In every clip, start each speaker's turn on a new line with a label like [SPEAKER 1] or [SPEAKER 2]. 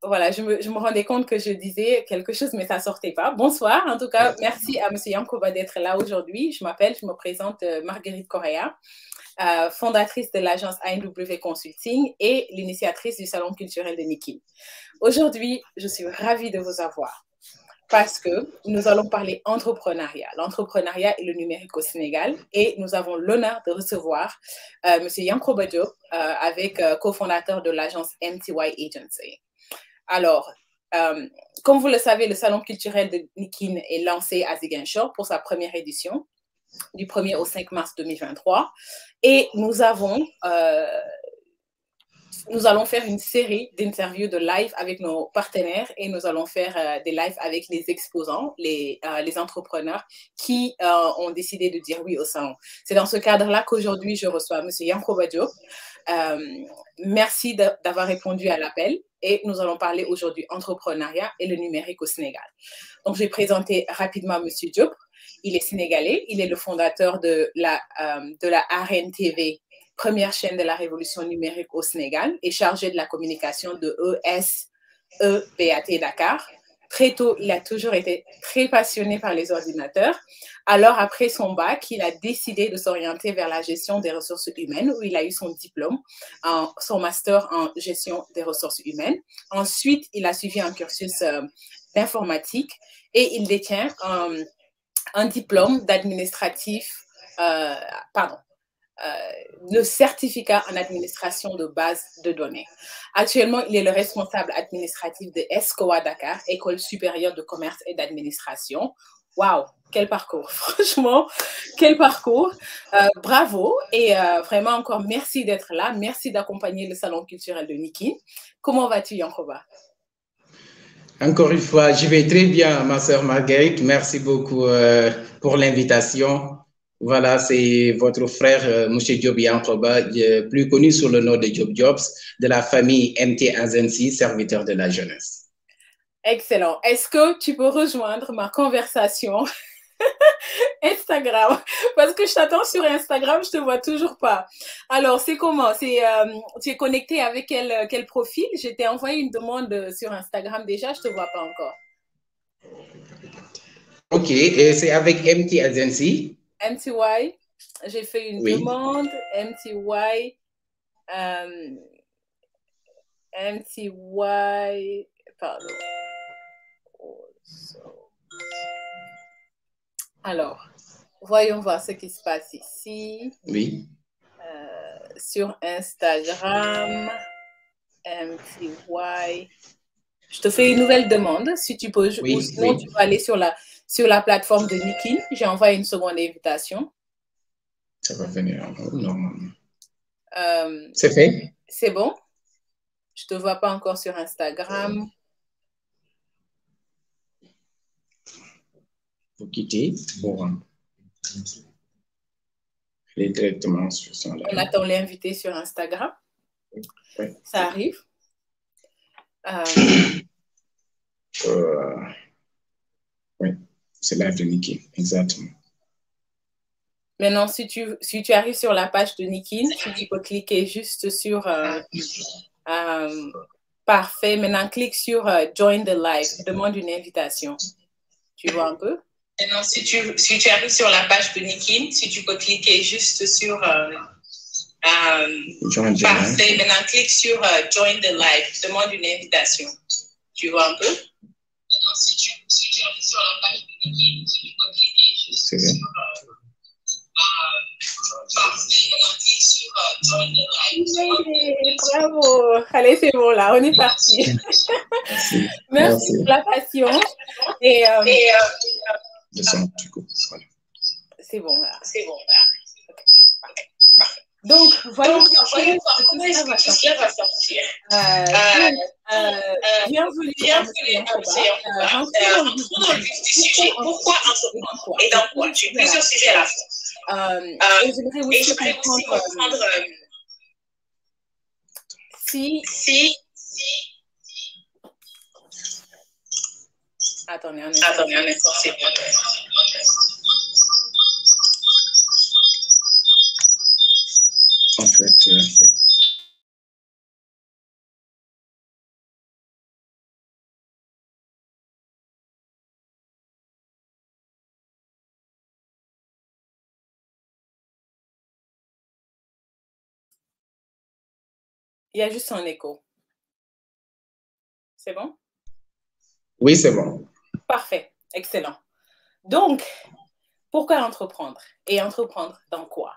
[SPEAKER 1] voilà, je me rendais compte que je disais quelque chose, mais ça sortait pas. Bonsoir, en tout cas, merci à Monsieur Yankoba d'être là aujourd'hui. Je me présente Marguerite Correa, fondatrice de l'agence ANW Consulting et l'initiatrice du Salon culturel de Nikin. Aujourd'hui, je suis ravie de vous avoir parce que nous allons parler entrepreneuriat. L'entrepreneuriat et le numérique au Sénégal. Et nous avons l'honneur de recevoir M. Yankoba Diop, cofondateur de l'agence MTY Agency. Alors, comme vous le savez, le Salon culturel de Nikin est lancé à Ziguinchor pour sa première édition du 1er au 5 mars 2023. Et nous allons faire une série d'interviews de live avec nos partenaires et nous allons faire des lives avec les exposants, les entrepreneurs qui ont décidé de dire oui au salon. C'est dans ce cadre-là qu'aujourd'hui, je reçois M. Yankoba Diop. Merci d'avoir répondu à l'appel et nous allons parler aujourd'hui entrepreneuriat et le numérique au Sénégal. Donc, je vais présenter rapidement M. Diop. Il est sénégalais, il est le fondateur de la ARN-TV, première chaîne de la révolution numérique au Sénégal, et chargé de la communication de ESEBAT Dakar. Très tôt, il a toujours été très passionné par les ordinateurs. Alors, après son bac, il a décidé de s'orienter vers la gestion des ressources humaines, où il a eu son diplôme, son master en gestion des ressources humaines. Ensuite, il a suivi un cursus d'informatique et il détient un diplôme d'administratif, le certificat en administration de base de données. Actuellement, il est le responsable administratif de ESCOA Dakar, École supérieure de commerce et d'administration. Waouh, quel parcours, franchement, quel parcours. Bravo et vraiment encore merci d'être là. Merci d'accompagner le Salon culturel de Nikin. Comment vas-tu, Yankoba?
[SPEAKER 2] Encore une fois, je vais très bien, ma sœur Marguerite. Merci beaucoup pour l'invitation. Voilà, c'est votre frère, M. Diop Yankoba, plus connu sous le nom de Diop Jobs, de la famille MT Agency, serviteur de la jeunesse.
[SPEAKER 1] Excellent. Est-ce que tu peux rejoindre ma conversation Instagram? Parce que je t'attends sur Instagram, je te vois toujours pas. Alors, c'est comment? Tu es connecté avec quel profil? Je t'ai envoyé une demande sur Instagram déjà, je te vois pas encore.
[SPEAKER 2] Ok, et c'est avec MT Agency.
[SPEAKER 1] MTY, j'ai fait une demande. MTY, MTY, pardon. Alors, voyons voir ce qui se passe ici.
[SPEAKER 2] Oui.
[SPEAKER 1] Sur Instagram, MTY. Je te fais une nouvelle demande, si tu peux, ou sinon tu peux aller sur la plateforme de Nikin. J'ai envoyé une seconde invitation.
[SPEAKER 2] Ça va venir normalement. C'est fait?
[SPEAKER 1] C'est bon? Je ne te vois pas encore sur Instagram.
[SPEAKER 2] Vous quittez. Bon. Je vais directement sur son live.
[SPEAKER 1] On attend l'invité sur Instagram.
[SPEAKER 2] Oui.
[SPEAKER 1] Ça arrive.
[SPEAKER 2] Oui, c'est live de Nikin, exactement.
[SPEAKER 1] Maintenant, si tu arrives sur la page de Nikin, si tu peux cliquer juste sur parfait. Maintenant, clique sur Join the Live. Demande une invitation. Tu vois un peu? Maintenant, si tu arrives sur la page de Nikin, si tu peux cliquer juste sur parfait. Maintenant, clique sur Join the Live. Demande une invitation. Tu vois un peu? Maintenant, si tu arrives sur la page de Nikin, si tu peux cliquer juste sur bravo! Allez, c'est bon là, on est parti. Merci pour la patience. Et c'est bon là. C'est bon là. Donc, voyons comment est-ce que tout cela va sortir. Bienvenue à rentrons dans le vif du sujet. Pourquoi entreprendre et dans quoi? J'ai plusieurs sujets à la fois. Et j'aimerais aussi comprendre si... Attendez un instant. C'est bon.
[SPEAKER 2] En fait,
[SPEAKER 1] Il y a juste un écho. C'est bon?
[SPEAKER 2] Oui, c'est bon.
[SPEAKER 1] Parfait, excellent. Donc, pourquoi entreprendre? Et entreprendre dans quoi?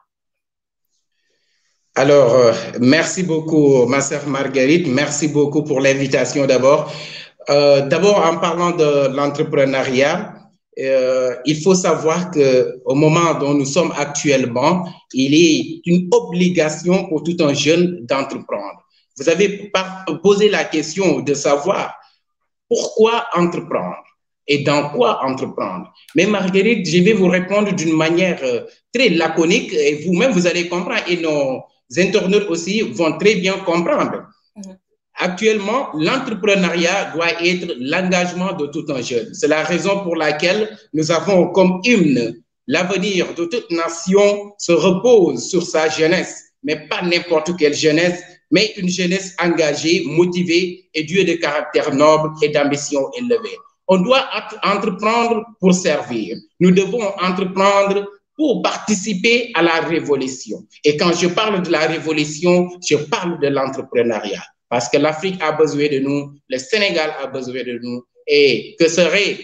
[SPEAKER 2] Alors, merci beaucoup, ma sœur Marguerite. Merci beaucoup pour l'invitation d'abord. D'abord, en parlant de l'entrepreneuriat, il faut savoir qu'au moment dont nous sommes actuellement, il est une obligation pour tout un jeune d'entreprendre. Vous avez posé la question de savoir pourquoi entreprendre et dans quoi entreprendre. Mais Marguerite, je vais vous répondre d'une manière très laconique et vous-même, vous allez comprendre et nos internautes aussi vont très bien comprendre. Actuellement, l'entrepreneuriat doit être l'engagement de tout un jeune. C'est la raison pour laquelle nous avons comme hymne l'avenir de toute nation se repose sur sa jeunesse, mais pas n'importe quelle jeunesse, mais une jeunesse engagée, motivée et douée de caractère noble et d'ambition élevée. On doit entreprendre pour servir. Nous devons entreprendre pour participer à la révolution. Et quand je parle de la révolution, je parle de l'entrepreneuriat. Parce que l'Afrique a besoin de nous, le Sénégal a besoin de nous. Et que serait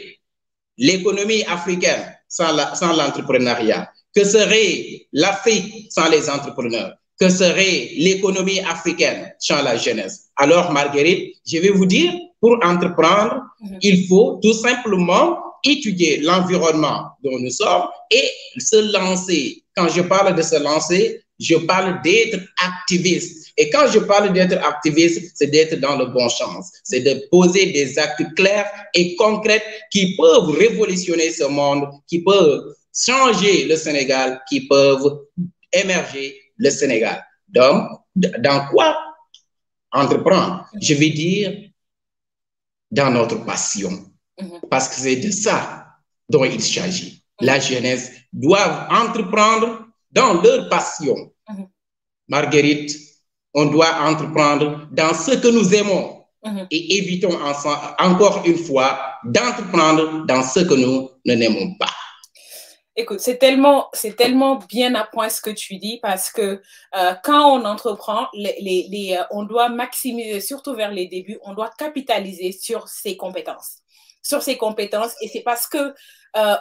[SPEAKER 2] l'économie africaine sans l'entrepreneuriat? Que serait l'Afrique sans les entrepreneurs? Que serait l'économie africaine sans la jeunesse? Alors, Marguerite, je vais vous dire, pour entreprendre, il faut tout simplement étudier l'environnement dont nous sommes et se lancer. Quand je parle de se lancer, je parle d'être activiste. Et quand je parle d'être activiste, c'est d'être dans le bon sens. C'est de poser des actes clairs et concrets qui peuvent révolutionner ce monde, qui peuvent changer le Sénégal, qui peuvent émerger le Sénégal. Donc, dans quoi entreprendre? Je vais dire dans notre passion. Parce que c'est de ça dont il s'agit. La jeunesse doit entreprendre dans leur passion. Marguerite, on doit entreprendre dans ce que nous aimons et évitons ensemble, encore une fois, d'entreprendre dans ce que nous n'aimons pas.
[SPEAKER 1] Écoute, c'est tellement bien à point ce que tu dis parce que quand on entreprend, on doit maximiser, surtout vers les débuts, on doit capitaliser sur ses compétences. Et c'est parce que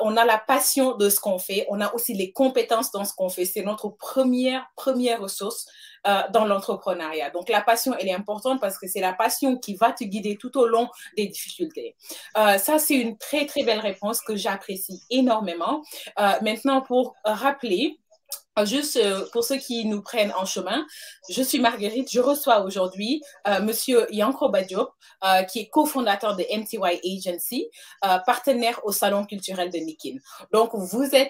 [SPEAKER 1] on a la passion de ce qu'on fait, on a aussi les compétences dans ce qu'on fait. C'est notre première ressource dans l'entrepreneuriat. Donc, la passion, elle est importante parce que c'est la passion qui va te guider tout au long des difficultés. Ça, c'est une très, très belle réponse que j'apprécie énormément. Maintenant, pour rappeler, juste pour ceux qui nous prennent en chemin, je suis Marguerite, je reçois aujourd'hui Monsieur Yankoba Diop, qui est cofondateur de MTY Agency, partenaire au Salon culturel de Nikin. Donc, vous êtes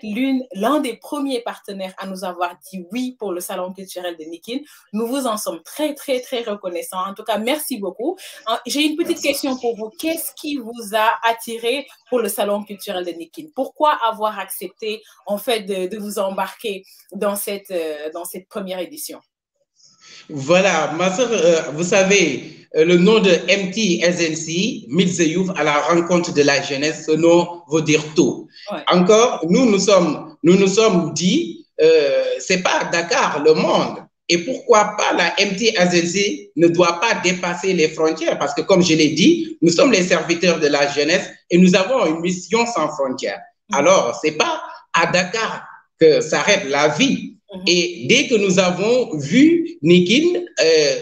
[SPEAKER 1] l'un des premiers partenaires à nous avoir dit oui pour le Salon culturel de Nikin. Nous vous en sommes très, très, très reconnaissants. En tout cas, merci beaucoup. J'ai une petite question pour vous. Qu'est-ce qui vous a attiré pour le Salon culturel de Nikin? Pourquoi avoir accepté, en fait, de vous embarquer dans cette première édition?
[SPEAKER 2] Voilà, ma soeur, vous savez, le nom de MT Agency, Meet the Youth, à la rencontre de la jeunesse, ce nom veut dire tout. Ouais. Encore, nous nous sommes dit, c'est pas Dakar, le monde. Et pourquoi pas la MT Agency ne doit pas dépasser les frontières? Parce que comme je l'ai dit, nous sommes les serviteurs de la jeunesse et nous avons une mission sans frontières. Alors, c'est pas à Dakar que s'arrête la vie. Et dès que nous avons vu Nikin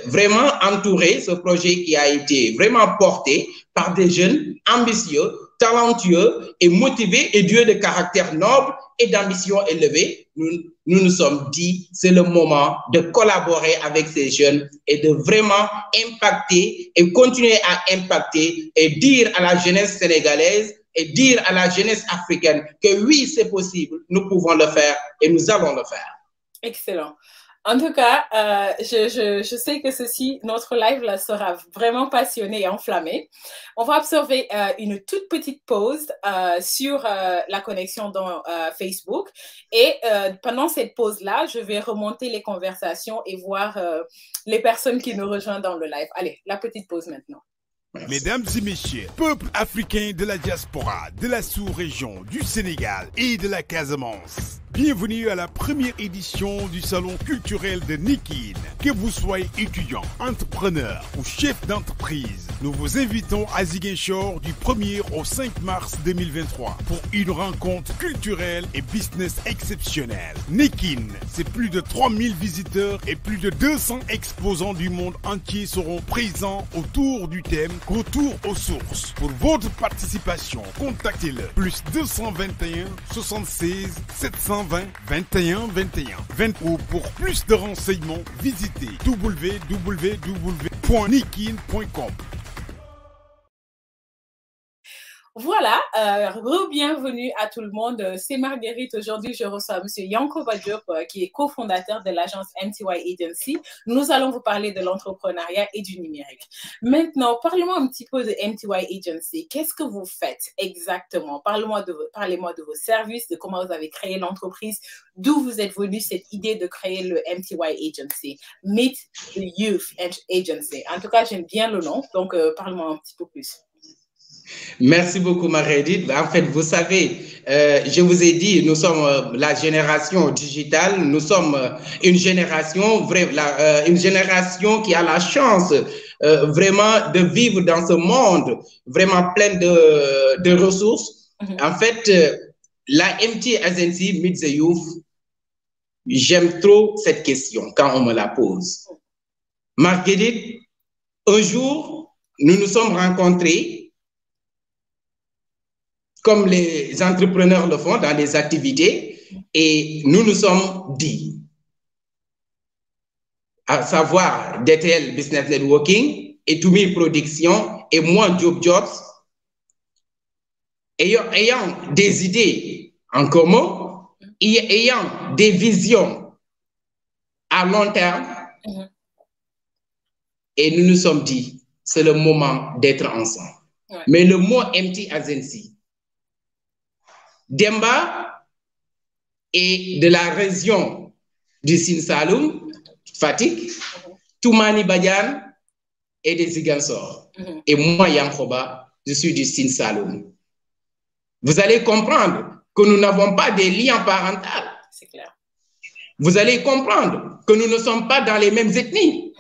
[SPEAKER 2] vraiment entourer ce projet qui a été vraiment porté par des jeunes ambitieux, talentueux et motivés et doués de caractère noble et d'ambition élevée, nous nous sommes dit c'est le moment de collaborer avec ces jeunes et de vraiment impacter et continuer à impacter et dire à la jeunesse sénégalaise et dire à la jeunesse africaine que oui, c'est possible, nous pouvons le faire et nous allons le faire.
[SPEAKER 1] Excellent. En tout cas, je sais que notre live là sera vraiment passionné et enflammé. On va observer une toute petite pause sur la connexion dans Facebook. Et pendant cette pause-là, je vais remonter les conversations et voir les personnes qui nous rejoignent dans le live. Allez, la petite pause maintenant.
[SPEAKER 3] Mesdames et messieurs, peuple africain de la diaspora, de la sous-région, du Sénégal et de la Casamance. Bienvenue à la première édition du salon culturel de Nikin. Que vous soyez étudiant, entrepreneur ou chef d'entreprise, nous vous invitons à Ziguinchor du 1er au 5 mars 2023 pour une rencontre culturelle et business exceptionnelle. Nikin, c'est plus de 3000 visiteurs et plus de 200 exposants du monde entier seront présents autour du thème Retour aux sources. Pour votre participation, contactez-le plus 221 76 720 21 21 20 ou pour plus de renseignements, visitez www.nikin.com.
[SPEAKER 1] Voilà, bienvenue à tout le monde. C'est Marguerite. Aujourd'hui, je reçois M. Yankoba Diop, qui est cofondateur de l'agence MTY Agency. Nous allons vous parler de l'entrepreneuriat et du numérique. Maintenant, parlez-moi un petit peu de MTY Agency. Qu'est-ce que vous faites exactement? Parlez-moi de vos services, de comment vous avez créé l'entreprise, d'où vous êtes venu cette idée de créer le MTY Agency. Meet the Youth Agency. En tout cas, j'aime bien le nom, donc parlez-moi un petit peu plus.
[SPEAKER 2] Merci beaucoup, Marguerite. En fait, vous savez, je vous ai dit, nous sommes la génération digitale. Nous sommes une génération qui a la chance vraiment de vivre dans ce monde vraiment plein de ressources. En fait, la MTY Agency Meet the Youth, j'aime trop cette question quand on me la pose. Marguerite, un jour, nous nous sommes rencontrés comme les entrepreneurs le font dans les activités, et nous nous sommes dit, à savoir DTL Business Networking et Toumi Production et moi Job Jobs, ayant des idées en commun, ayant des visions à long terme, et nous nous sommes dit, c'est le moment d'être ensemble. Ouais. Mais le mot MTY Agency, Demba est de la région du Sine Saloum, Fatick, Toumani Badiane et des Ziguinchor. Et moi, Yankoba, je suis du Sine Saloum. Vous allez comprendre que nous n'avons pas des liens parentaux.
[SPEAKER 1] C'est clair.
[SPEAKER 2] Vous allez comprendre que nous ne sommes pas dans les mêmes ethnies.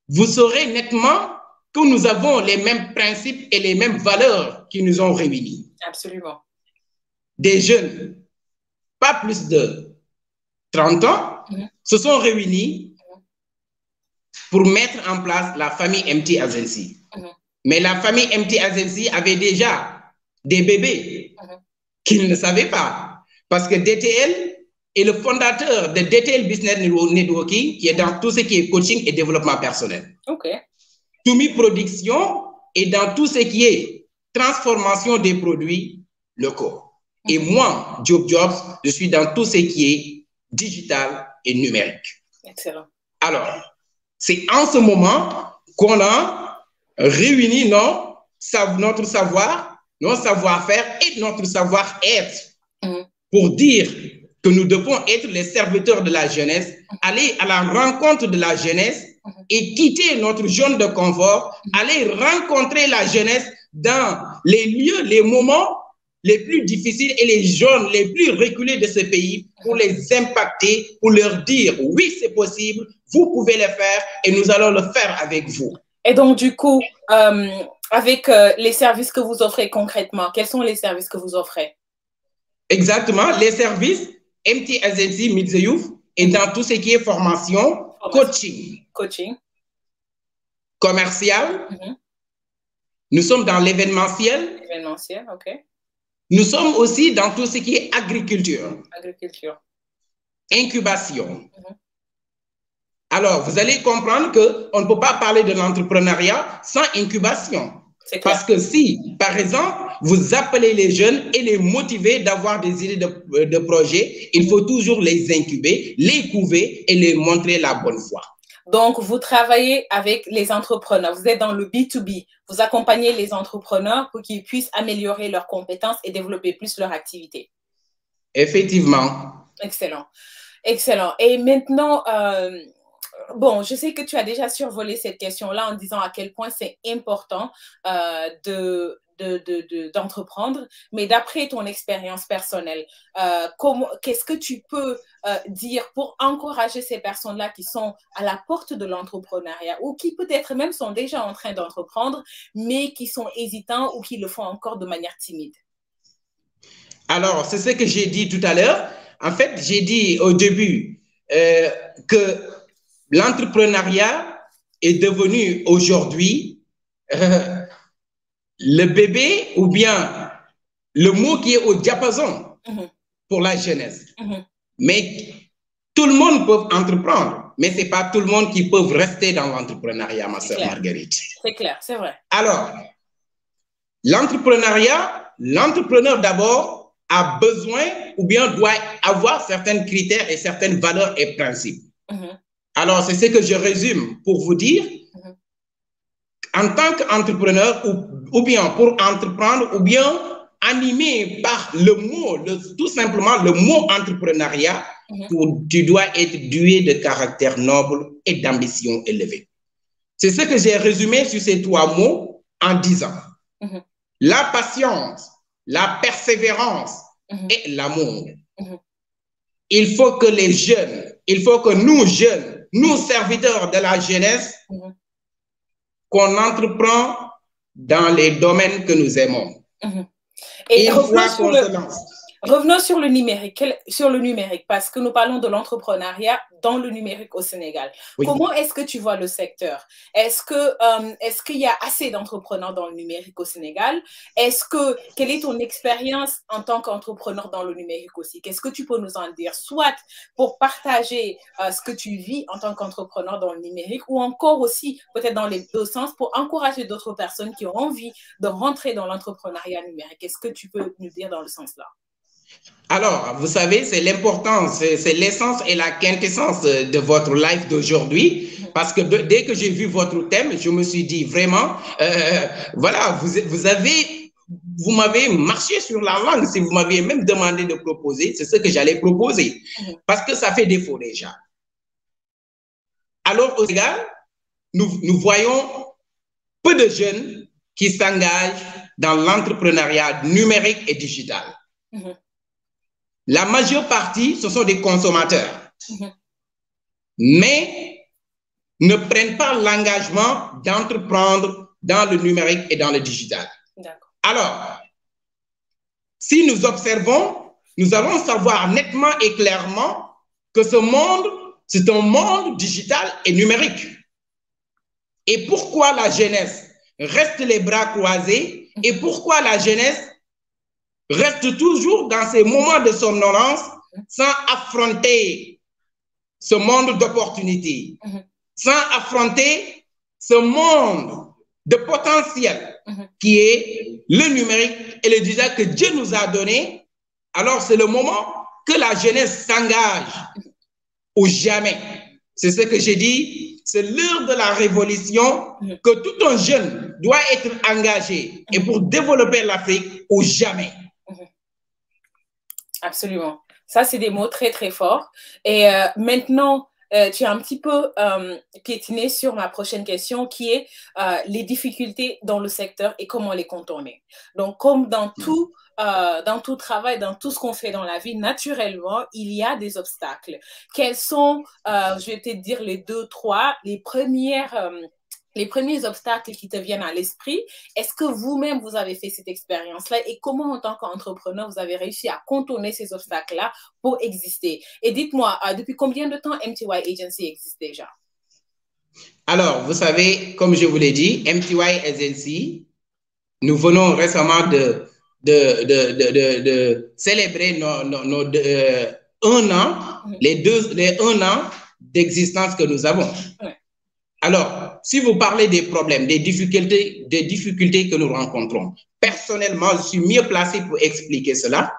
[SPEAKER 2] Vous saurez nettement que nous avons les mêmes principes et les mêmes valeurs qui nous ont réunis.
[SPEAKER 1] Absolument.
[SPEAKER 2] Des jeunes, pas plus de 30 ans, se sont réunis pour mettre en place la famille MTY Agency. Mais la famille MTY Agency avait déjà des bébés qu'ils ne savaient pas. Parce que DTL est le fondateur de DTL Business Networking, qui est dans tout ce qui est coaching et développement personnel. Toumi Production est dans tout ce qui est transformation des produits locaux. Et moi, Job Jobs, je suis dans tout ce qui est digital et numérique.
[SPEAKER 1] Excellent.
[SPEAKER 2] Alors, c'est en ce moment qu'on a réuni notre savoir, notre savoir-faire et notre savoir-être pour dire que nous devons être les serviteurs de la jeunesse, aller à la rencontre de la jeunesse et quitter notre zone de confort, aller rencontrer la jeunesse dans les lieux, les moments les plus difficiles et les zones les plus reculées de ce pays pour les impacter, pour leur dire oui, c'est possible, vous pouvez le faire et nous allons le faire avec vous.
[SPEAKER 1] Et donc, du coup, avec les services que vous offrez concrètement, quels sont les services que vous offrez?
[SPEAKER 2] Exactement, les services MTY Agency Meet the Youth et dans tout ce qui est formation, coaching, commercial. Nous sommes dans l'événementiel.
[SPEAKER 1] Événementiel, ok.
[SPEAKER 2] Nous sommes aussi dans tout ce qui est agriculture.
[SPEAKER 1] Agriculture.
[SPEAKER 2] Incubation. Alors, vous allez comprendre qu'on ne peut pas parler de l'entrepreneuriat sans incubation. Parce que si, par exemple, vous appelez les jeunes et les motiver d'avoir des idées de projet, il faut toujours les incuber, les couver et les montrer la bonne voie.
[SPEAKER 1] Donc, vous travaillez avec les entrepreneurs, vous êtes dans le B2B, vous accompagnez les entrepreneurs pour qu'ils puissent améliorer leurs compétences et développer plus leur activité.
[SPEAKER 2] Effectivement.
[SPEAKER 1] Excellent, excellent. Et maintenant, bon, je sais que tu as déjà survolé cette question-là en disant à quel point c'est important d'entreprendre, mais d'après ton expérience personnelle, qu'est-ce que tu peux dire pour encourager ces personnes-là qui sont à la porte de l'entrepreneuriat ou qui peut-être même sont déjà en train d'entreprendre, mais qui sont hésitants ou qui le font encore de manière timide?
[SPEAKER 2] Alors, c'est ce que j'ai dit tout à l'heure. En fait, j'ai dit au début que l'entrepreneuriat est devenu aujourd'hui le bébé ou bien le mot qui est au diapason pour la jeunesse. Mais tout le monde peut entreprendre, mais ce n'est pas tout le monde qui peut rester dans l'entrepreneuriat, ma sœur Marguerite.
[SPEAKER 1] C'est clair, c'est vrai.
[SPEAKER 2] Alors, l'entrepreneuriat, l'entrepreneur d'abord a besoin ou bien doit avoir certains critères et certaines valeurs et principes. Alors, c'est ce que je résume pour vous dire. En tant qu'entrepreneur ou bien pour entreprendre ou bien animé par le mot, tout simplement le mot entrepreneuriat, tu dois être doué de caractère noble et d'ambition élevée. C'est ce que j'ai résumé sur ces 3 mots en disant la patience, la persévérance et l'amour. Il faut que les jeunes, il faut que nous jeunes, nous serviteurs de la jeunesse, qu'on entreprend dans les domaines que nous aimons.
[SPEAKER 1] Et revenons sur le numérique, parce que nous parlons de l'entrepreneuriat dans le numérique au Sénégal. Oui. Comment est-ce que tu vois le secteur? Est-ce qu'il y a assez d'entrepreneurs dans le numérique au Sénégal? Quelle est ton expérience en tant qu'entrepreneur dans le numérique aussi? Qu'est-ce que tu peux nous en dire? Soit pour partager ce que tu vis en tant qu'entrepreneur dans le numérique, ou encore aussi, peut-être dans les 2 sens, pour encourager d'autres personnes qui ont envie de rentrer dans l'entrepreneuriat numérique. Est-ce que tu peux nous dire dans le sens-là?
[SPEAKER 2] Alors, vous savez, c'est l'importance, c'est l'essence et la quintessence de votre live d'aujourd'hui, parce que dès que j'ai vu votre thème, je me suis dit vraiment, voilà, vous m'avez marché sur la langue. Si vous m'aviez même demandé de proposer, c'est ce que j'allais proposer, parce que ça fait défaut déjà. Alors, au Sénégal, nous voyons peu de jeunes qui s'engagent dans l'entrepreneuriat numérique et digital. La majeure partie, ce sont des consommateurs, mais ne prennent pas l'engagement d'entreprendre dans le numérique et dans le digital. Alors, si nous observons, nous allons savoir nettement et clairement que ce monde, c'est un monde digital et numérique. Et pourquoi la jeunesse reste les bras croisés et pourquoi la jeunesse reste toujours dans ces moments de somnolence sans affronter ce monde d'opportunités, sans affronter ce monde de potentiel qui est le numérique et le digital que Dieu nous a donné. Alors c'est le moment que la jeunesse s'engage ou jamais. C'est ce que j'ai dit, c'est l'heure de la révolution que tout un jeune doit être engagé et pour développer l'Afrique ou jamais.
[SPEAKER 1] Absolument. Ça, c'est des mots très, très forts. Et maintenant, tu as un petit peu piétiné sur ma prochaine question qui est les difficultés dans le secteur et comment les contourner. Donc, comme dans tout travail, dans tout ce qu'on fait dans la vie, naturellement, il y a des obstacles. Quels sont, je vais peut-être dire les 2, 3, les premiers obstacles qui te viennent à l'esprit? Est-ce que vous-même, vous avez fait cette expérience-là et comment, en tant qu'entrepreneur, vous avez réussi à contourner ces obstacles-là pour exister? Et dites-moi, depuis combien de temps MTY Agency existe déjà?
[SPEAKER 2] Alors, vous savez, comme je vous l'ai dit, MTY Agency, nous venons récemment de célébrer un an, les 1 an d'existence que nous avons. Ouais. Alors, si vous parlez des problèmes, des difficultés que nous rencontrons, personnellement, je suis mieux placé pour expliquer cela.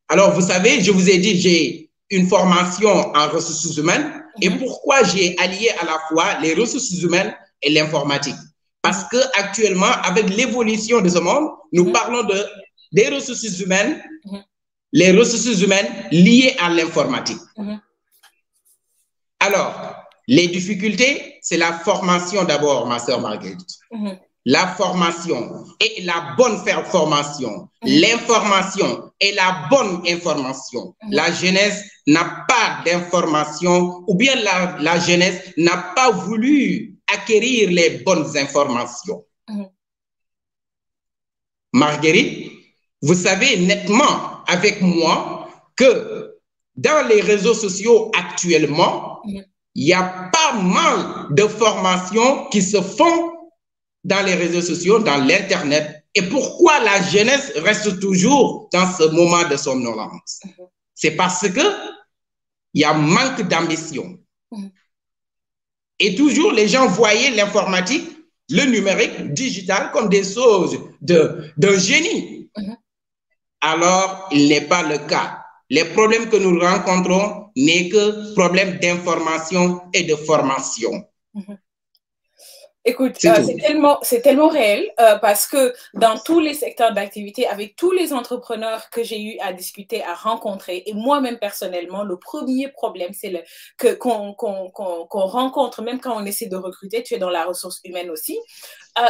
[SPEAKER 2] Alors, vous savez, je vous ai dit, j'ai une formation en ressources humaines. Et pourquoi j'ai allié à la fois les ressources humaines et l'informatique? Parce qu'actuellement, avec l'évolution de ce monde, nous parlons des ressources humaines, les ressources humaines liées à l'informatique. Alors, les difficultés, c'est la formation d'abord, ma sœur Marguerite. la formation et la bonne formation, l'information et la bonne information. La jeunesse n'a pas d'information ou bien la jeunesse n'a pas voulu acquérir les bonnes informations. Marguerite, vous savez nettement avec moi que dans les réseaux sociaux actuellement, il y a pas mal de formations qui se font dans les réseaux sociaux, dans l'Internet. Et pourquoi la jeunesse reste toujours dans ce moment de somnolence? C'est parce que il y a manque d'ambition. Et toujours, les gens voyaient l'informatique, le numérique, digital, comme des choses d'un génie. Alors, il n'est pas le cas. Les problèmes que nous rencontrons n'est que problème d'information et de formation.
[SPEAKER 1] Écoute, c'est tellement réel parce que dans tous les secteurs d'activité, avec tous les entrepreneurs que j'ai eu à discuter, à rencontrer, et moi-même personnellement, le premier problème, c'est qu'on rencontre, même quand on essaie de recruter, tu es dans la ressource humaine aussi,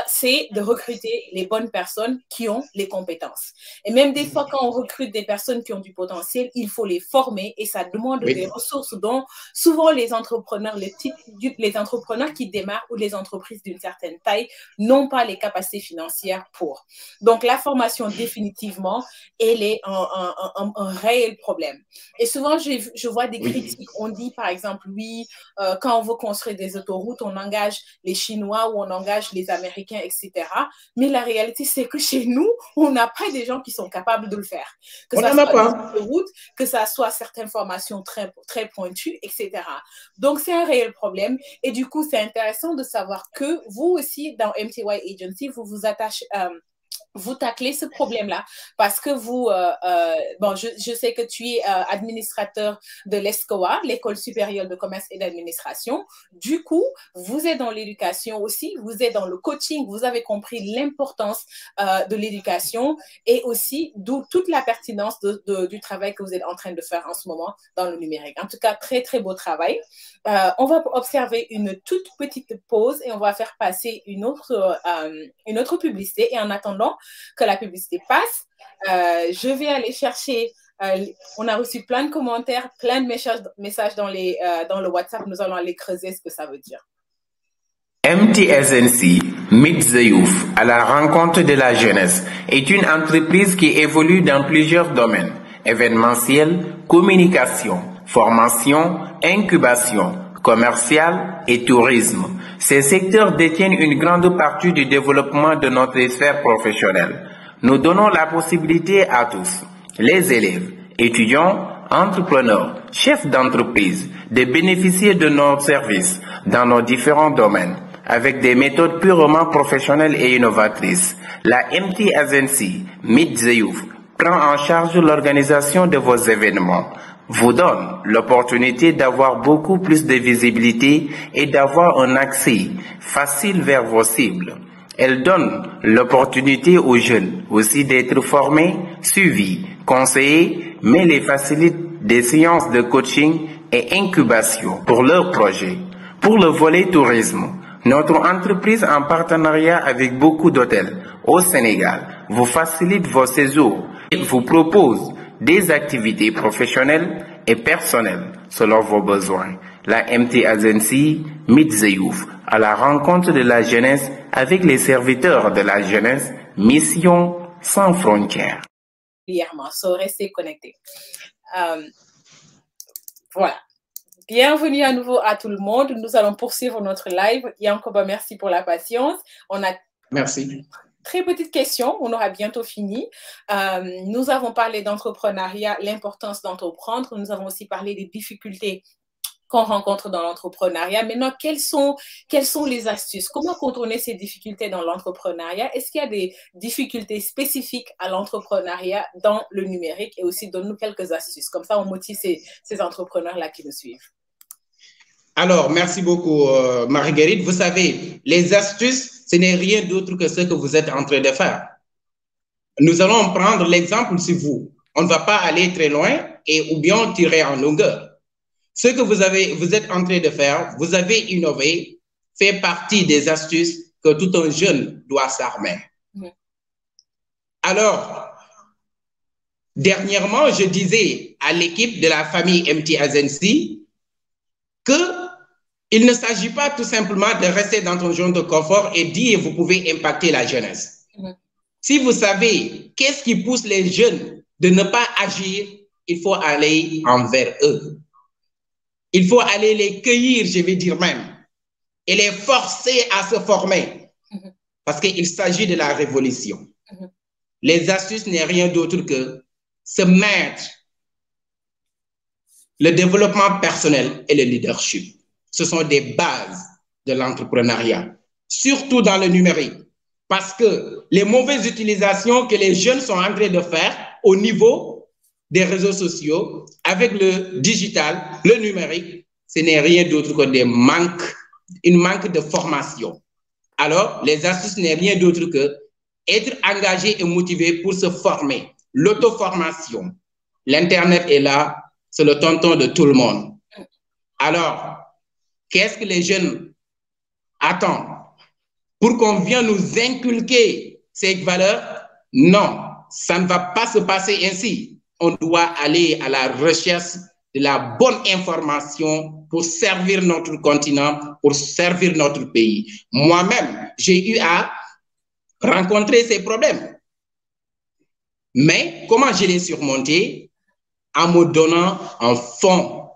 [SPEAKER 1] c'est de recruter les bonnes personnes qui ont les compétences. Et même des fois, quand on recrute des personnes qui ont du potentiel, il faut les former et ça demande des ressources dont souvent les entrepreneurs, les entrepreneurs qui démarrent ou les entreprises d'une certaine taille n'ont pas les capacités financières pour. Donc, la formation, définitivement, elle est un réel problème. Et souvent, je vois des critiques. On dit, par exemple, oui, quand on veut construire des autoroutes, on engage les Chinois ou on engage les Américains, etc. Mais la réalité, c'est que chez nous, on n'a pas des gens qui sont capables de le faire. Que ça soit des autoroutes, que ça soit certaines formations très, très pointues, etc. Donc, c'est un réel problème. Et du coup, c'est intéressant de savoir que vous aussi, dans MTY Agency, vous attachez... vous taclez ce problème-là parce que vous, bon, je sais que tu es administrateur de l'ESCOA, l'École supérieure de commerce et d'administration. Du coup, vous êtes dans l'éducation aussi, vous êtes dans le coaching, vous avez compris l'importance de l'éducation et aussi d'où toute la pertinence du travail que vous êtes en train de faire en ce moment dans le numérique. En tout cas, très, très beau travail. On va observer une toute petite pause et on va faire passer une autre publicité. Et en attendant que la publicité passe, je vais aller chercher, on a reçu plein de commentaires, plein de messages dans le WhatsApp, nous allons aller creuser ce que ça veut dire.
[SPEAKER 4] MTSNC, Meet the Youth, à la rencontre de la jeunesse, est une entreprise qui évolue dans plusieurs domaines, événementiel, communication, formation, incubation, commercial et tourisme. Ces secteurs détiennent une grande partie du développement de notre sphère professionnelle. Nous donnons la possibilité à tous, les élèves, étudiants, entrepreneurs, chefs d'entreprise, de bénéficier de nos services dans nos différents domaines, avec des méthodes purement professionnelles et innovatrices. La MT Agency, Meet the Youth, prend en charge l'organisation de vos événements, vous donne l'opportunité d'avoir beaucoup plus de visibilité et d'avoir un accès facile vers vos cibles. Elle donne l'opportunité aux jeunes aussi d'être formés, suivis, conseillés, mais les facilite des séances de coaching et incubation pour leurs projets. Pour le volet tourisme, notre entreprise en partenariat avec beaucoup d'hôtels au Sénégal vous facilite vos séjours et vous propose des activités professionnelles et personnelles selon vos besoins. La MT Agency Meet the Youth, à la rencontre de la jeunesse avec les serviteurs de la jeunesse, mission sans frontières.
[SPEAKER 1] Restez connectés. Voilà. Bienvenue à nouveau à tout le monde. Nous allons poursuivre notre live. Yankoba, merci pour la patience.
[SPEAKER 2] Merci.
[SPEAKER 1] Très petite question, on aura bientôt fini. Nous avons parlé d'entrepreneuriat, l'importance d'entreprendre. Nous avons aussi parlé des difficultés qu'on rencontre dans l'entrepreneuriat. Maintenant, quelles sont les astuces? Comment contourner ces difficultés dans l'entrepreneuriat? Est-ce qu'il y a des difficultés spécifiques à l'entrepreneuriat dans le numérique? Et aussi, donne-nous quelques astuces. Comme ça, on motive ces entrepreneurs-là qui nous suivent.
[SPEAKER 2] Alors, merci beaucoup, Marguerite. Vous savez, les astuces, ce n'est rien d'autre que ce que vous êtes en train de faire. Nous allons prendre l'exemple sur vous. On ne va pas aller très loin ou bien tirer en longueur. Ce que vous êtes en train de faire, vous avez innové, fait partie des astuces que tout un jeune doit s'armer. Alors, dernièrement, je disais à l'équipe de la famille MT Agency qu'il ne s'agit pas tout simplement de rester dans ton zone de confort et dire vous pouvez impacter la jeunesse. Si vous savez qu'est-ce qui pousse les jeunes de ne pas agir, il faut aller envers eux. Il faut aller les cueillir, je vais dire même, et les forcer à se former. Parce qu'il s'agit de la révolution. Les astuces n'est rien d'autre que se mettre le développement personnel et le leadership. Ce sont des bases de l'entrepreneuriat, surtout dans le numérique. Parce que les mauvaises utilisations que les jeunes sont en train de faire au niveau des réseaux sociaux, avec le digital, le numérique, ce n'est rien d'autre que une manque de formation. Alors, les astuces n'est rien d'autre que être engagé et motivé pour se former. L'auto-formation. L'Internet est là, c'est le tonton de tout le monde. Alors, qu'est-ce que les jeunes attendent? Pour qu'on vienne nous inculquer ces valeurs? Non, ça ne va pas se passer ainsi. On doit aller à la recherche de la bonne information pour servir notre continent, pour servir notre pays. Moi-même, j'ai eu à rencontrer ces problèmes. Mais comment je l'ai surmonté? En me donnant un fonds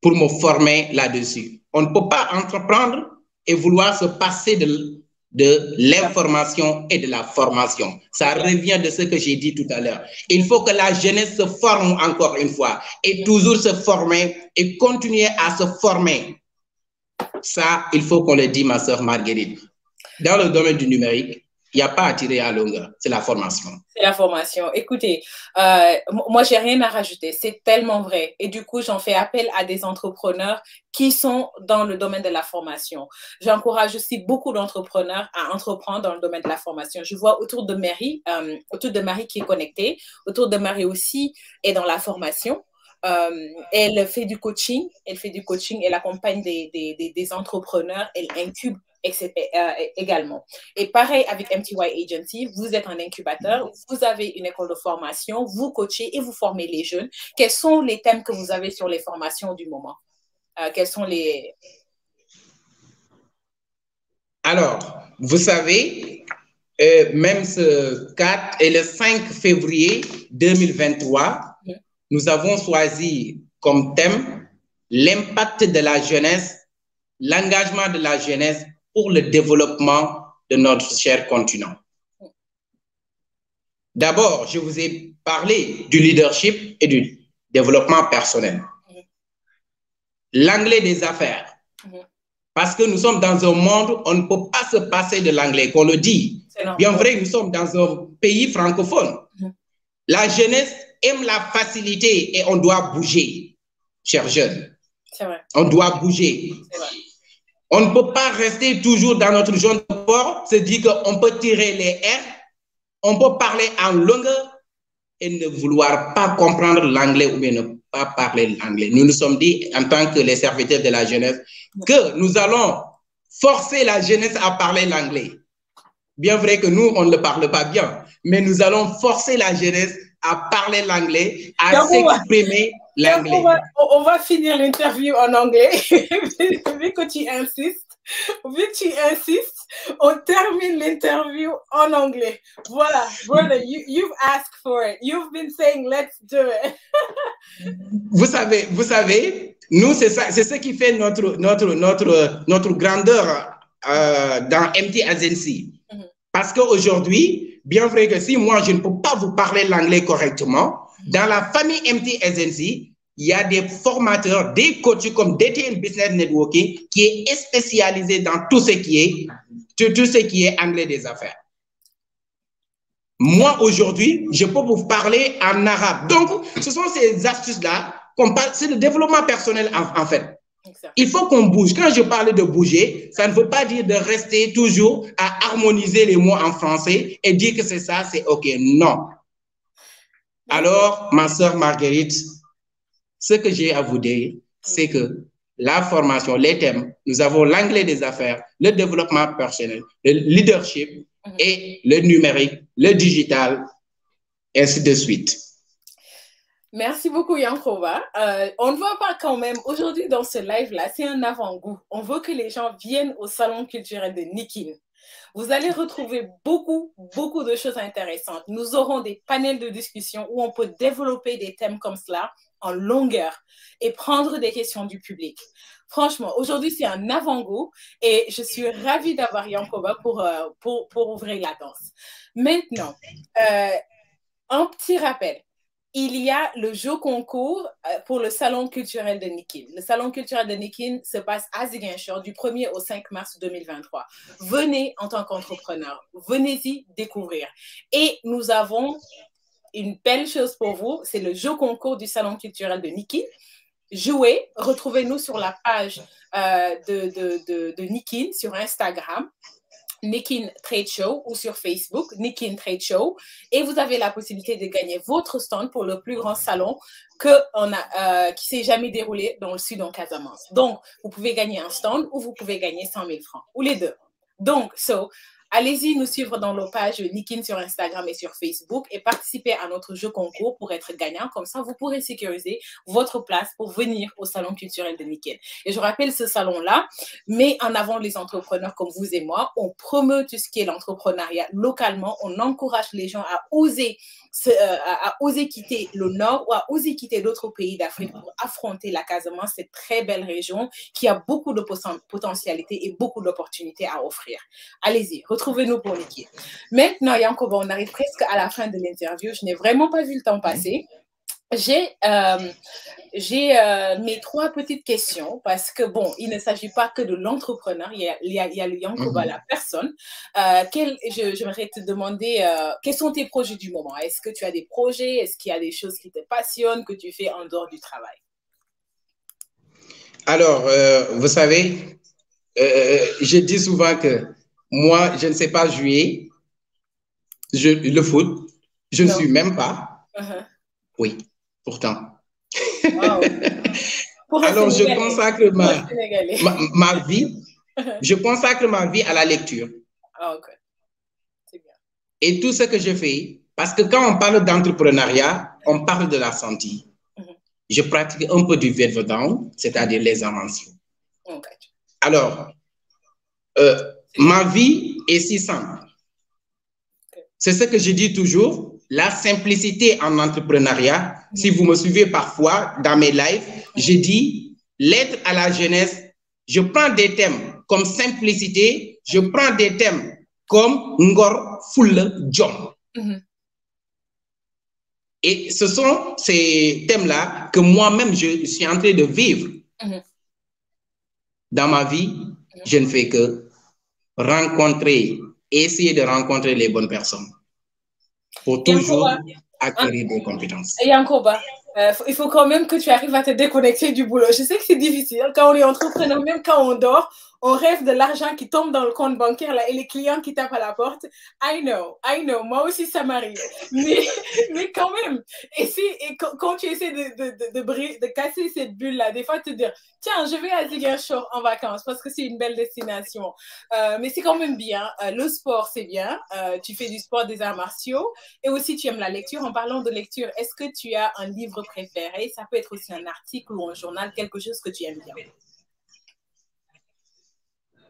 [SPEAKER 2] pour me former là-dessus. On ne peut pas entreprendre et vouloir se passer de l'information et de la formation. Ça revient de ce que j'ai dit tout à l'heure. Il faut que la jeunesse se forme encore une fois et toujours se former et continuer à se former. Ça, il faut qu'on le dise, ma sœur Marguerite. Dans le domaine du numérique, il n'y a pas à tirer à longueur, c'est la formation.
[SPEAKER 1] C'est la formation. Écoutez, moi, j'ai rien à rajouter. C'est tellement vrai. Et du coup, j'en fais appel à des entrepreneurs qui sont dans le domaine de la formation. J'encourage aussi beaucoup d'entrepreneurs à entreprendre dans le domaine de la formation. Je vois autour de Marie qui est connectée, autour de Marie aussi est dans la formation. Elle fait du coaching, elle accompagne des entrepreneurs, elle incube également. Et pareil avec MTY Agency, vous êtes un incubateur, vous avez une école de formation, vous coachez et vous formez les jeunes. Quels sont les thèmes que vous avez sur les formations du moment? Quels sont les...
[SPEAKER 2] Alors, vous savez, même ce 4 et le 5 février 2023, nous avons choisi comme thème l'impact de la jeunesse, l'engagement de la jeunesse pour le développement de notre cher continent. D'abord, je vous ai parlé du leadership et du développement personnel. L'anglais des affaires. Parce que nous sommes dans un monde, on ne peut pas se passer de l'anglais, qu'on le dit. Bien vrai, nous sommes dans un pays francophone. La jeunesse aime la facilité et on doit bouger, chers jeunes.
[SPEAKER 1] C'est vrai.
[SPEAKER 2] On doit bouger.
[SPEAKER 1] C'est vrai.
[SPEAKER 2] On ne peut pas rester toujours dans notre zone de confort, se dire qu'on peut tirer les R, on peut parler en longueur et ne vouloir pas comprendre l'anglais ou bien ne pas parler l'anglais. Nous nous sommes dit, en tant que les serviteurs de la jeunesse, que nous allons forcer la jeunesse à parler l'anglais. Bien vrai que nous, on ne le parle pas bien, mais nous allons forcer la jeunesse à parler l'anglais, à s'exprimer l'anglais.
[SPEAKER 1] On va finir l'interview en anglais, vu que tu insistes. On termine l'interview en anglais. Voilà, brother, you've asked for it. You've been saying, let's do it.
[SPEAKER 2] Vous savez, nous, c'est ce qui fait notre grandeur dans MT Agency. Parce qu'aujourd'hui, bien vrai que si moi, je ne peux pas vous parler l'anglais correctement, dans la famille MT Agency, il y a des formateurs, des coachs comme DTN Business Networking qui est spécialisé dans tout ce qui est anglais des affaires. Moi, aujourd'hui, je peux vous parler en arabe. Donc, ce sont ces astuces-là qu'on parle, c'est le développement personnel en fait. Il faut qu'on bouge. Quand je parle de bouger, ça ne veut pas dire de rester toujours à harmoniser les mots en français et dire que c'est ça, c'est OK. Non. Alors, ma sœur Marguerite, ce que j'ai à vous dire, c'est que la formation, les thèmes. Nous avons l'anglais des affaires, le développement personnel, le leadership et le numérique, le digital, et ainsi de suite.
[SPEAKER 1] Merci beaucoup, Yankoba. On ne voit pas quand même, aujourd'hui dans ce live-là, c'est un avant-goût. On veut que les gens viennent au salon culturel de Nikin. Vous allez retrouver beaucoup de choses intéressantes. Nous aurons des panels de discussion où on peut développer des thèmes comme cela en longueur et prendre des questions du public. Franchement, aujourd'hui, c'est un avant-goût et je suis ravie d'avoir Yankoba pour ouvrir la danse. Maintenant, un petit rappel. Il y a le jeu concours pour le Salon culturel de Nikin. Le Salon culturel de Nikin se passe à Ziguinchor du 1er au 5 mars 2023. Venez en tant qu'entrepreneur. Venez-y découvrir. Et nous avons une belle chose pour vous. C'est le jeu concours du Salon culturel de Nikin. Jouez. Retrouvez-nous sur la page de Nikin sur Instagram. Nikin Trade Show ou sur Facebook, Nikin Trade Show, et vous avez la possibilité de gagner votre stand pour le plus grand salon qui s'est jamais déroulé dans le sud en Casamance. Donc, vous pouvez gagner un stand ou vous pouvez gagner 100 000 francs, ou les deux. Donc, allez-y nous suivre dans nos pages Nikin sur Instagram et sur Facebook et participer à notre jeu concours pour être gagnant. Comme ça, vous pourrez sécuriser votre place pour venir au Salon culturel de Nikin. Et je rappelle ce salon-là, mais en avant les entrepreneurs comme vous et moi, on promeut tout ce qui est l'entrepreneuriat localement. On encourage les gens à oser quitter le Nord ou à oser quitter d'autres pays d'Afrique pour affronter la Casamance, cette très belle région qui a beaucoup de potentialités et beaucoup d'opportunités à offrir. Allez-y, retrouvez-nous pour Nikin. Maintenant, Yankoba, on arrive presque à la fin de l'interview. Je n'ai vraiment pas vu le temps passer. J'ai mes 3 petites questions parce que, bon, il ne s'agit pas que de l'entrepreneur, il y a le Yankoba, la personne. J'aimerais te demander, quels sont tes projets du moment? Est-ce que tu as des projets? Est-ce qu'il y a des choses qui te passionnent, que tu fais en dehors du travail?
[SPEAKER 2] Alors, vous savez, je dis souvent que moi, je ne sais pas jouer le foot. Je ne suis même pas. Oui, pourtant.
[SPEAKER 1] Wow.
[SPEAKER 2] Alors, je consacre ma vie, je consacre ma vie à la lecture.
[SPEAKER 1] Ah, ok. C'est bien.
[SPEAKER 2] Et tout ce que je fais, parce que quand on parle d'entrepreneuriat, on parle de la santé. Je pratique un peu du verbe down, c'est-à-dire les inventions.
[SPEAKER 1] Okay.
[SPEAKER 2] Alors, ma vie est si simple. C'est ce que je dis toujours. La simplicité en entrepreneuriat, si vous me suivez parfois dans mes lives, je dis l'aide à la jeunesse. Je prends des thèmes comme simplicité, je prends des thèmes comme Ngor Full Jom. Et ce sont ces thèmes-là que moi-même je suis en train de vivre. Dans ma vie, je ne fais que essayer de rencontrer les bonnes personnes pour toujours acquérir des compétences.
[SPEAKER 1] Et Yankoba, il faut quand même que tu arrives à te déconnecter du boulot. Je sais que c'est difficile. Quand on est entrepreneur, même quand on dort, on rêve de l'argent qui tombe dans le compte bancaire là, et les clients qui tapent à la porte. I know. Moi aussi, ça m'arrive. Mais quand même, quand tu essaies de casser cette bulle-là, des fois, te dire, tiens, je vais à Ziguinchor en vacances parce que c'est une belle destination. Mais c'est quand même bien. Le sport, c'est bien. Tu fais du sport, des arts martiaux. Et aussi, tu aimes la lecture. En parlant de lecture, est-ce que tu as un livre préféré? Ça peut être aussi un article ou un journal, quelque chose que tu aimes bien.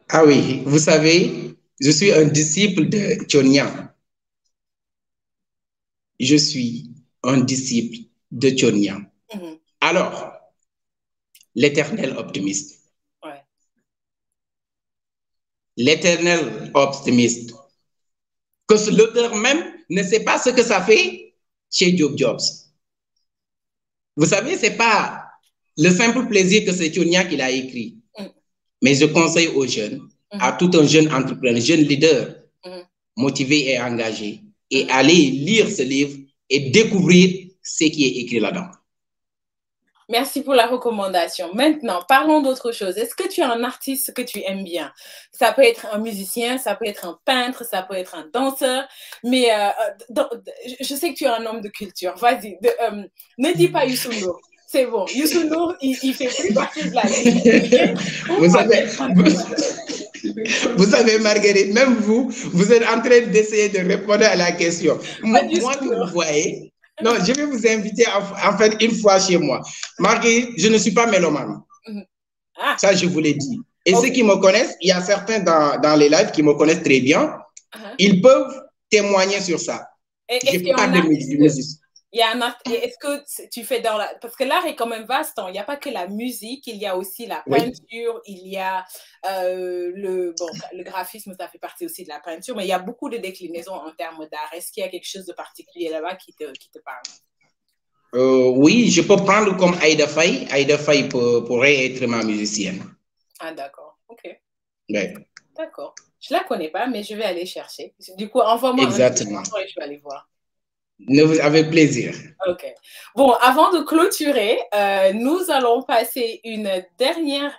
[SPEAKER 2] Ah oui, vous savez, je suis un disciple de Tchonian. Je suis un disciple de Tchonian. Alors, l'éternel optimiste.
[SPEAKER 1] Ouais.
[SPEAKER 2] L'éternel optimiste. Que l'auteur même ne sait pas ce que ça fait chez Job Jobs. Vous savez, ce n'est pas le simple plaisir que c'est Tchonian qui l'a écrit. Mais je conseille aux jeunes, à tout un jeune entrepreneur, jeune leader, motivé et engagé, et aller lire ce livre et découvrir ce qui est écrit là-dedans.
[SPEAKER 1] Merci pour la recommandation. Maintenant, parlons d'autre chose. Est-ce que tu as un artiste que tu aimes bien? Ça peut être un musicien, ça peut être un peintre, ça peut être un danseur, mais je sais que tu es un homme de culture. Vas-y, ne dis pas Youssou N'Dour. C'est bon. Youssou N'Dour, il fait plus partie de la liste.
[SPEAKER 2] Vous savez, Marguerite, même vous êtes en train d'essayer de répondre à la question. Moi que vous voyez, non, je vais vous inviter en fait une fois chez moi. Marguerite, je ne suis pas mélomane. Ça, je vous l'ai dit. Et ceux qui me connaissent, il y a certains dans les lives qui me connaissent très bien. Ils peuvent témoigner sur ça. Je parle de musique.
[SPEAKER 1] Est-ce que tu fais dans la... Parce que l'art est quand même vaste. Il n'y a pas que la musique, il y a aussi la peinture, il y a le graphisme, ça fait partie aussi de la peinture, mais il y a beaucoup de déclinaisons en termes d'art. Est-ce qu'il y a quelque chose de particulier là-bas qui te parle?
[SPEAKER 2] Oui, je peux prendre comme Aïda Faye. Aïda Faye pourrait être ma musicienne.
[SPEAKER 1] Ah, d'accord. OK.
[SPEAKER 2] Ouais.
[SPEAKER 1] D'accord. Je ne la connais pas, mais je vais aller chercher. Du coup, envoie-moi un petit message et je vais aller voir.
[SPEAKER 2] Avec plaisir.
[SPEAKER 1] OK. Bon, avant de clôturer, nous allons passer une dernière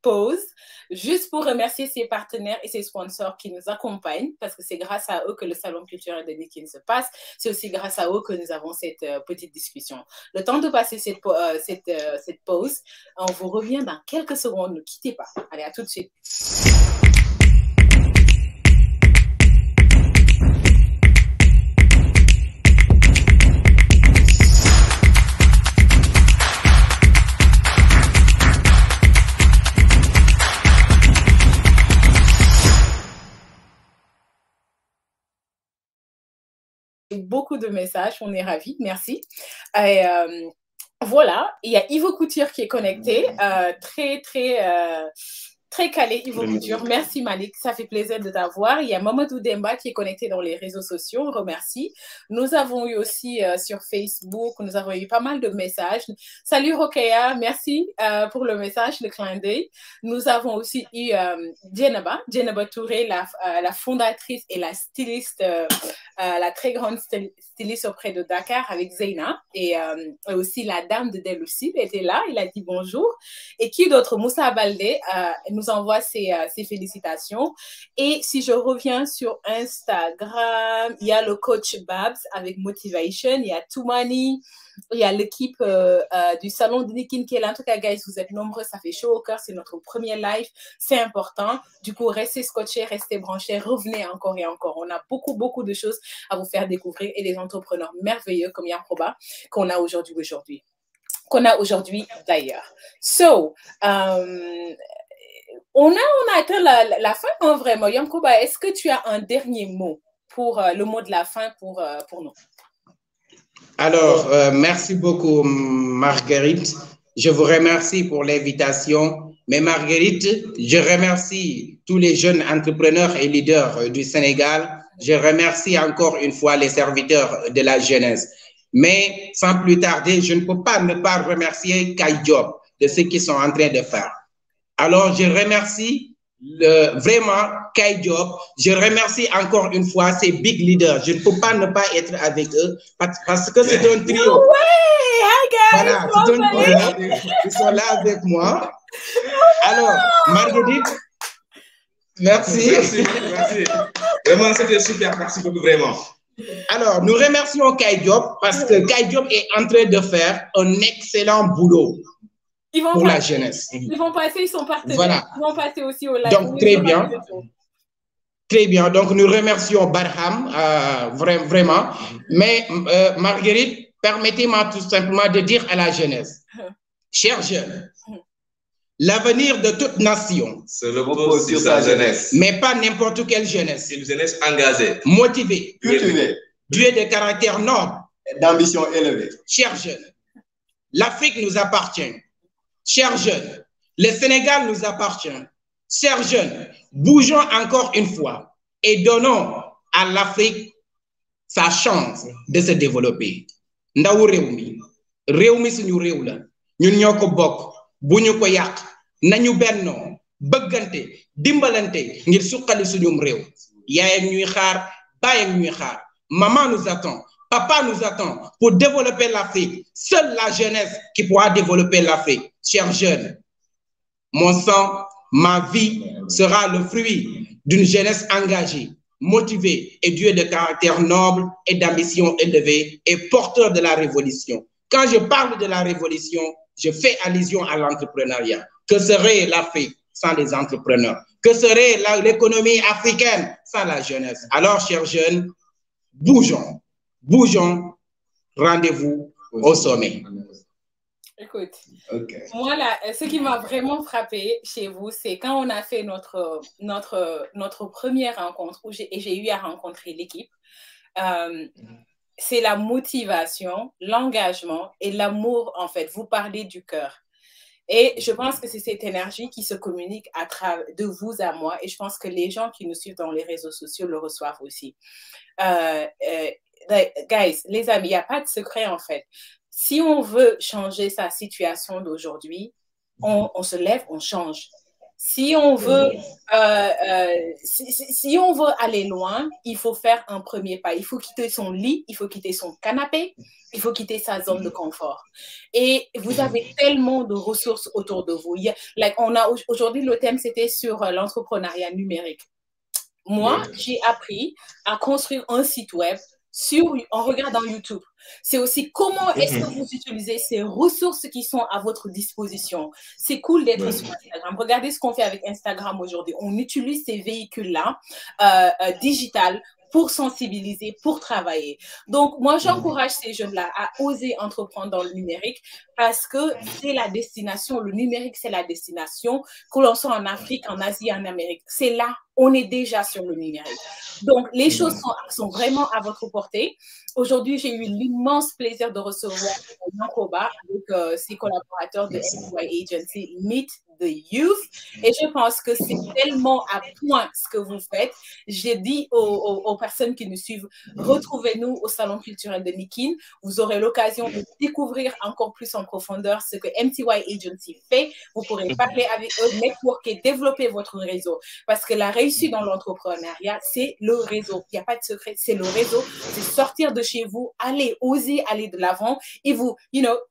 [SPEAKER 1] pause juste pour remercier ses partenaires et ses sponsors qui nous accompagnent parce que c'est grâce à eux que le Salon culturel de Nikin se passe. C'est aussi grâce à eux que nous avons cette petite discussion. Le temps de passer cette pause, on vous revient dans quelques secondes. Ne quittez pas. Allez, à tout de suite. Beaucoup de messages, on est ravis, merci. Et voilà, il y a Ivo Couture qui est connecté, très calé, Ivo Couture. Merci Malik, ça fait plaisir de t'avoir. Il y a Mamadou Demba qui est connecté dans les réseaux sociaux, on remercie. Nous avons eu aussi sur Facebook, nous avons eu pas mal de messages. Salut Rokeya, merci pour le message, le clin d'œil. Nous avons aussi eu Djenaba Touré, la fondatrice et la styliste, la très grande styliste auprès de Dakar avec Zeina. Et aussi la dame de Deloussib était là, il a dit bonjour. Et qui d'autre? Moussa Baldé nous envoie ses félicitations. Et si je reviens sur Instagram, il y a le coach Babs avec Motivation, il y a Toumani, il y a l'équipe du salon de Nikin qui est là. En tout cas, guys, vous êtes nombreux, ça fait chaud au cœur, c'est notre premier live, c'est important. Du coup, restez scotchés, restez branchés, revenez encore et encore. On a beaucoup de choses à vous faire découvrir et des entrepreneurs merveilleux comme Yankoba qu'on a aujourd'hui d'ailleurs. So, on a atteint la fin, hein, vraiment. Yankoba, est-ce que tu as un dernier mot pour le mot de la fin pour nous?
[SPEAKER 2] Alors, merci beaucoup, Marguerite. Je vous remercie pour l'invitation. Mais Marguerite, je remercie tous les jeunes entrepreneurs et leaders du Sénégal. Je remercie encore une fois les serviteurs de la jeunesse. Mais sans plus tarder, je ne peux pas ne pas remercier Kay Diop de ce qu'ils sont en train de faire. Alors, je remercie vraiment Kay Diop. Je remercie encore une fois ces big leaders. Je ne peux pas ne pas être avec eux parce que c'est un trio.
[SPEAKER 1] No way! Hi guys!
[SPEAKER 2] Voilà, c'est un trio. Ils sont là avec moi. Alors, Marguerite, merci.
[SPEAKER 5] Merci. Vraiment, c'était super. Merci beaucoup, vraiment.
[SPEAKER 2] Alors, nous remercions Kay Diop parce que Kay Diop est en train de faire un excellent boulot pour la jeunesse.
[SPEAKER 1] Ils vont passer, ils sont partenaires.
[SPEAKER 2] Voilà.
[SPEAKER 1] Ils vont passer aussi au live.
[SPEAKER 2] Donc, très bien. Très bien. Donc, nous remercions Barham, vraiment. Mais, Marguerite, permettez-moi tout simplement de dire à la jeunesse, chers jeunes, l'avenir de toute nation
[SPEAKER 5] se repose sur sa jeunesse.
[SPEAKER 2] Mais pas n'importe quelle jeunesse.
[SPEAKER 5] C'est une jeunesse engagée,
[SPEAKER 2] motivée,
[SPEAKER 5] cultivée,
[SPEAKER 2] douée de caractère noble,
[SPEAKER 5] d'ambition élevée.
[SPEAKER 2] Chers jeunes, l'Afrique nous appartient. Chers jeunes, le Sénégal nous appartient. Chers jeunes, bougeons encore une fois et donnons à l'Afrique sa chance de se développer. Ndaw réew mi suñu réew la ñun ñoo ko bokk bu ñu ko yàq nañu bennoo bëggante dimbalante ngir suqali suñum réew yaay ak ñuy xaar baay ak ñuy xaar maman nous attend, papa nous attend pour développer l'Afrique. Seule la jeunesse qui pourra développer l'Afrique. Chers jeunes, mon sang, ma vie sera le fruit d'une jeunesse engagée, motivée et douée de caractère noble et d'ambition élevée et porteur de la révolution. Quand je parle de la révolution, je fais allusion à l'entrepreneuriat. Que serait l'Afrique sans les entrepreneurs? Que serait l'économie africaine sans la jeunesse? Alors, chers jeunes, bougeons, rendez-vous au sommet.
[SPEAKER 1] Écoute, moi, là, ce qui m'a vraiment frappé chez vous, c'est quand on a fait notre première rencontre, où j'ai eu à rencontrer l'équipe, c'est la motivation, l'engagement et l'amour, en fait. Vous parlez du cœur. Et je pense que c'est cette énergie qui se communique à travers de vous à moi. Et je pense que les gens qui nous suivent dans les réseaux sociaux le reçoivent aussi. Guys, les amis, il n'y a pas de secret, en fait. Si on veut changer sa situation d'aujourd'hui, on se lève, on change. Si on veut, si on veut aller loin, il faut faire un premier pas. Il faut quitter son lit, il faut quitter son canapé, il faut quitter sa zone de confort. Et vous avez tellement de ressources autour de vous. Aujourd'hui, le thème, c'était sur l'entrepreneuriat numérique. Moi, j'ai appris à construire un site web en regardant YouTube. C'est aussi comment est-ce que vous utilisez ces ressources qui sont à votre disposition. C'est cool d'être sur Instagram. Regardez ce qu'on fait avec Instagram aujourd'hui. On utilise ces véhicules-là digital pour sensibiliser, pour travailler. Donc, moi, j'encourage ces jeunes-là à oser entreprendre dans le numérique parce que c'est la destination. Le numérique, c'est la destination. Que l'on soit en Afrique, en Asie, en Amérique, c'est là. On est déjà sur le numérique. Donc, les choses sont vraiment à votre portée. Aujourd'hui, j'ai eu l'immense plaisir de recevoir Yankoba avec ses collaborateurs de MTY Agency, Meet the Youth. Et je pense que c'est tellement à point ce que vous faites. J'ai dit aux personnes qui nous suivent, retrouvez-nous au Salon culturel de Nikin. Vous aurez l'occasion de découvrir encore plus en profondeur ce que MTY Agency fait. Vous pourrez parler avec eux, networker, développer votre réseau. Parce que la réussite dans l'entrepreneuriat, c'est le réseau. Il n'y a pas de secret, c'est le réseau. C'est sortir de chez vous, aller, oser aller de l'avant et vous,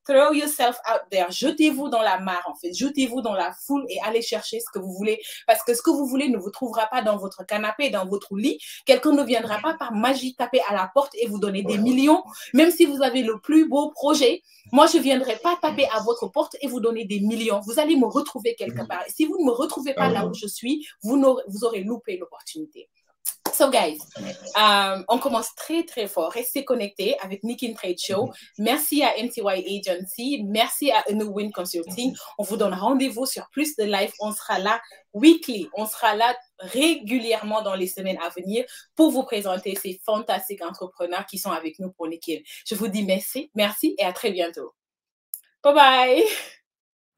[SPEAKER 1] throw yourself out there. Jetez-vous dans la mare, en fait. Jetez-vous dans la foule et allez chercher ce que vous voulez. Parce que ce que vous voulez ne vous trouvera pas dans votre canapé, dans votre lit. Quelqu'un ne viendra pas par magie taper à la porte et vous donner des millions. Même si vous avez le plus beau projet, moi, je ne viendrai pas taper à votre porte et vous donner des millions. Vous allez me retrouver quelque part. Et si vous ne me retrouvez pas là où je suis, vous aurez loupé l'opportunité. So guys, on commence très très fort. Restez connectés avec Nikin Trade Show. Merci à MTY Agency. Merci à New Win Consulting. On vous donne rendez-vous sur plus de live. On sera là weekly. On sera là régulièrement dans les semaines à venir pour vous présenter ces fantastiques entrepreneurs qui sont avec nous pour Nikin. Je vous dis merci et à très bientôt. Bye bye.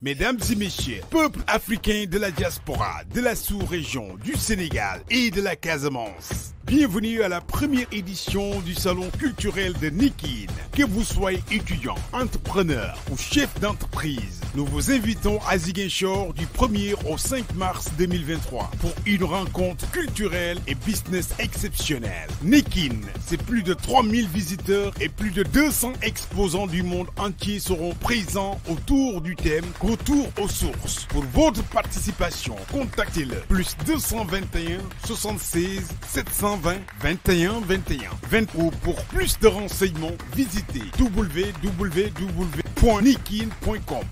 [SPEAKER 3] Mesdames et messieurs, peuple africain de la diaspora, de la sous-région, du Sénégal et de la Casamance, bienvenue à la première édition du Salon culturel de Nikin. Que vous soyez étudiant, entrepreneur ou chef d'entreprise, nous vous invitons à Ziguinchor du 1er au 5 mars 2023 pour une rencontre culturelle et business exceptionnelle. Nikin, c'est plus de 3000 visiteurs et plus de 200 exposants du monde entier seront présents autour du thème Retour aux sources. Pour votre participation, contactez-le plus 221 76 720 21 21 ou pour plus de renseignements, visitez www.nikin.com.